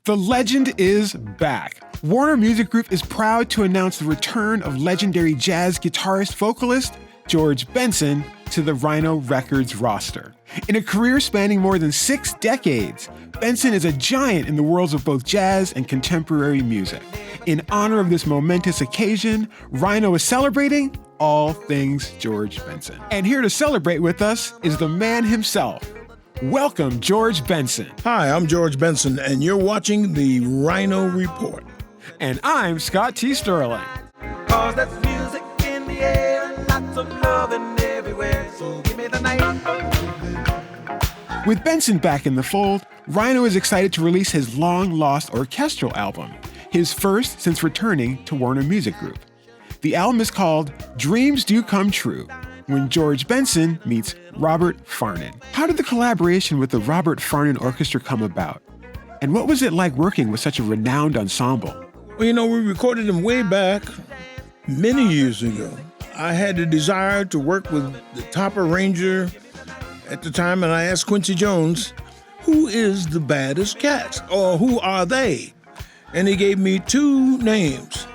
The legend is back. Warner Music Group is proud to announce the return of legendary jazz guitarist vocalist George Benson to the Rhino Records roster. In a career spanning more than 6 decades, Benson is a giant in the worlds of both jazz and contemporary music. In honor of this momentous occasion, Rhino is celebrating all things George Benson. And here to celebrate with us is the man himself. Welcome, George Benson. Hi, I'm George Benson, and you're watching the Rhino Report. And I'm Scott T. Sterling. 'Cause that's music in the air and lots of loving everywhere, so give me the night. With Benson back in the fold, Rhino is excited to release his long-lost orchestral album, his first since returning to Warner Music Group. The album is called Dreams Do Come True, when George Benson meets Robert Faron. How did the collaboration with the Robert Faron Orchestra come about? And what was it like working with such a renowned ensemble? Well, we recorded them way back many years ago. I had the desire to work with the top arranger at the time, and I asked Quincy Jones, who is the baddest cats, or who are they? And he gave me 2 names.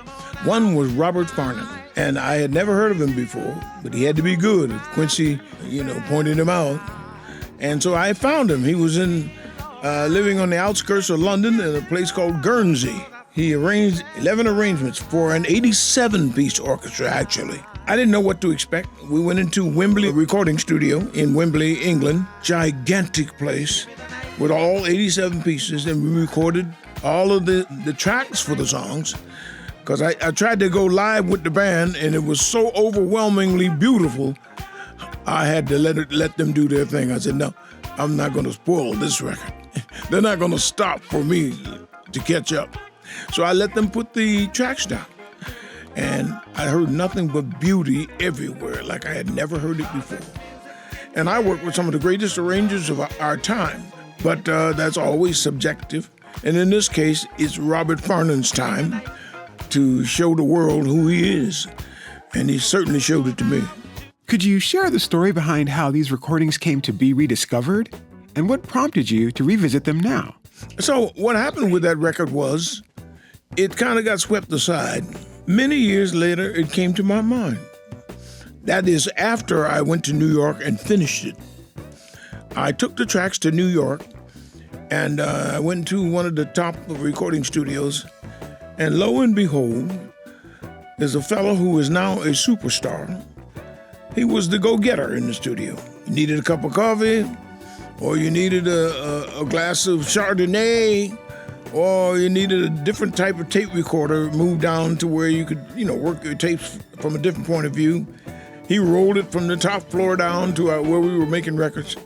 One was Robert Faron, and I had never heard of him before, but he had to be good if Quincy, pointed him out. And so I found him. He was living on the outskirts of London in a place called Guernsey. He arranged 11 arrangements for an 87-piece orchestra, actually. I didn't know what to expect. We went into Wembley recording studio in Wembley, England, gigantic place with all 87 pieces, and we recorded all of the tracks for the songs. Because I tried to go live with the band, and it was so overwhelmingly beautiful, I had to let them do their thing. I said, no, I'm not going to spoil this record. They're not going to stop for me to catch up. So I let them put the tracks down. And I heard nothing but beauty everywhere, like I had never heard it before. And I worked with some of the greatest arrangers of our time, but that's always subjective. And in this case, it's Robert Faron's time to show the world who he is. And he certainly showed it to me. Could you share the story behind how these recordings came to be rediscovered? And what prompted you to revisit them now? So what happened with that record was, it kind of got swept aside. Many years later, it came to my mind. That is after I went to New York and finished it. I took the tracks to New York, and I went to one of the top recording studios, and lo and behold, there's a fellow who is now a superstar. He was the go-getter in the studio. You needed a cup of coffee, or you needed a glass of Chardonnay, or you needed a different type of tape recorder moved down to where you could, work your tapes from a different point of view. He rolled it from the top floor down to where we were making records.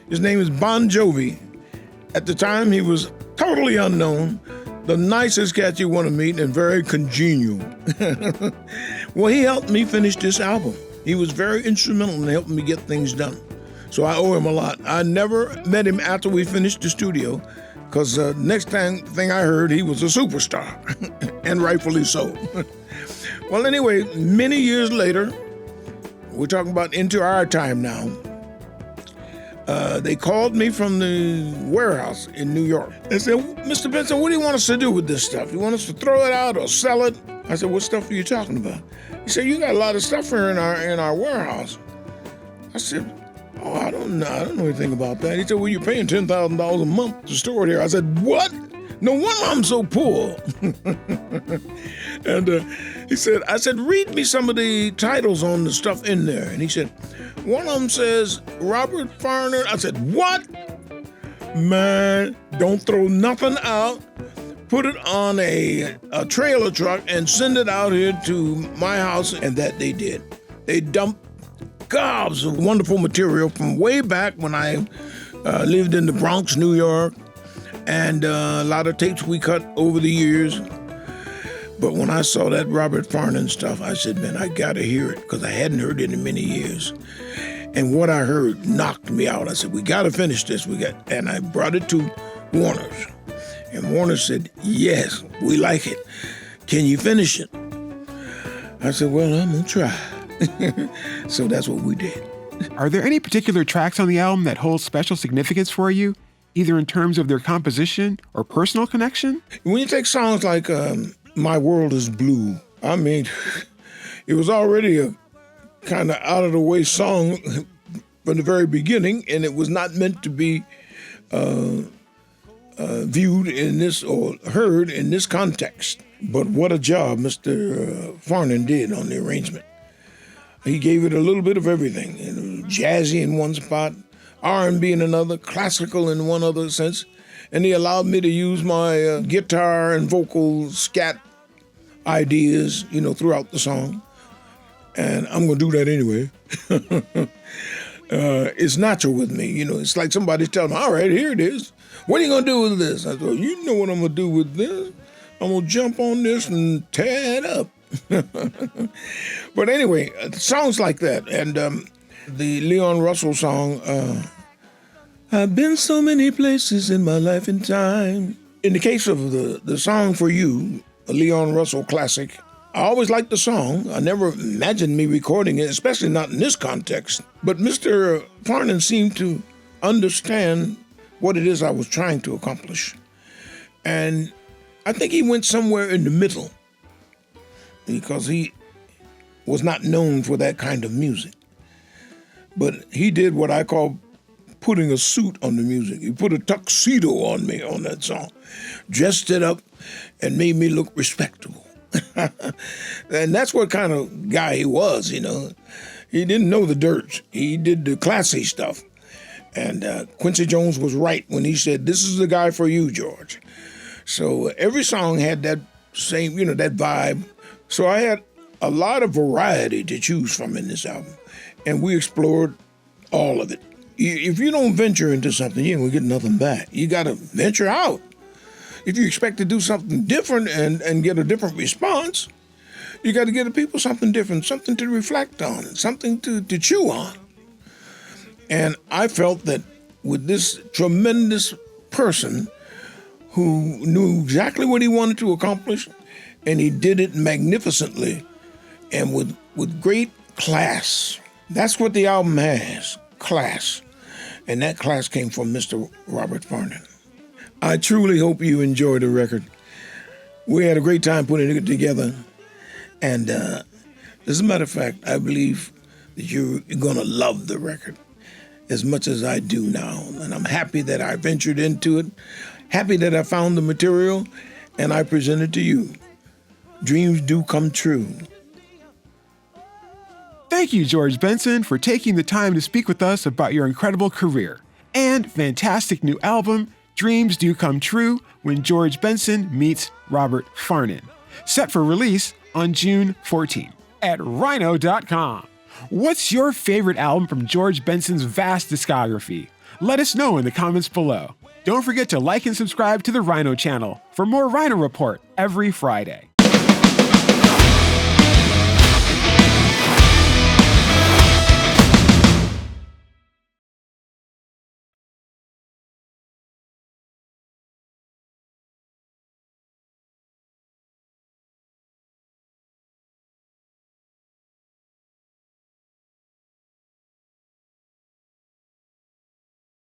His name is Bon Jovi. At the time, he was totally unknown, the nicest cat you want to meet, and very congenial. Well, he helped me finish this album. He was very instrumental in helping me get things done. So I owe him a lot. I never met him after we finished the studio, because next thing I heard, he was a superstar, and rightfully so. Well, anyway, many years later, we're talking about into our time now, they called me from the warehouse in New York. They said, Mr. Benson, what do you want us to do with this stuff? You want us to throw it out or sell it? I said, what stuff are you talking about? He said, you got a lot of stuff here in our warehouse. I said, oh, I don't know anything about that. He said, well, you're paying $10,000 a month to store it here. I said, what? No wonder I'm so poor. And I said, read me some of the titles on the stuff in there. And he said, one of them says, Robert Faron. I said, what? Man, don't throw nothing out. Put it on a trailer truck and send it out here to my house. And that they did. They dumped gobs of wonderful material from way back when I lived in the Bronx, New York, and a lot of tapes we cut over the years. But when I saw that Robert Faron stuff, I said, man, I gotta hear it, because I hadn't heard it in many years. And what I heard knocked me out. I said, we gotta finish this. And I brought it to Warner's. And Warner said, yes, we like it. Can you finish it? I said, well, I'm gonna try. So that's what we did. Are there any particular tracks on the album that hold special significance for you? either in terms of their composition or personal connection? When you take songs like My World is Blue, I mean, it was already a kind of out-of-the-way song from the very beginning, and it was not meant to be viewed in this or heard in this context. But what a job Mr. Faron did on the arrangement. He gave it a little bit of everything. It was jazzy in one spot, R&B in another, classical in one other sense, and he allowed me to use my guitar and vocal scat ideas, throughout the song. And I'm going to do that anyway. It's natural with me. It's like somebody's telling me, all right, here it is. What are you going to do with this? I thought, you know what I'm going to do with this. I'm going to jump on this and tear it up. But anyway, songs like that. And the Leon Russell song, I've been so many places in my life and time. In the case of the song For You, a Leon Russell classic, I always liked the song. I never imagined me recording it, especially not in this context. But Mr. Faron seemed to understand what it is I was trying to accomplish. And I think he went somewhere in the middle because he was not known for that kind of music. But he did what I call putting a suit on the music. He put a tuxedo on me on that song, dressed it up, and made me look respectable. And that's what kind of guy he was, He didn't know the dirt. He did the classy stuff. And Quincy Jones was right when he said, this is the guy for you, George. So every song had that same, that vibe. So I had a lot of variety to choose from in this album. And we explored all of it. If you don't venture into something, you ain't gonna get nothing back. You gotta venture out. If you expect to do something different and get a different response, you got to give the people something different, something to reflect on, something to chew on. And I felt that with this tremendous person who knew exactly what he wanted to accomplish, and he did it magnificently and with great class. That's what the album has, class. And that class came from Mr. Robert Faron. I truly hope you enjoyed the record. We had a great time putting it together. And as a matter of fact, I believe that you're going to love the record as much as I do now. And I'm happy that I ventured into it, happy that I found the material, and I present it to you. Dreams do come true. Thank you, George Benson, for taking the time to speak with us about your incredible career and fantastic new album, Dreams Do Come True, When George Benson Meets Robert Faron, set for release on June 14 at rhino.com. What's your favorite album from George Benson's vast discography? Let us know in the comments below. Don't forget to like and subscribe to the Rhino channel for more Rhino Report every Friday.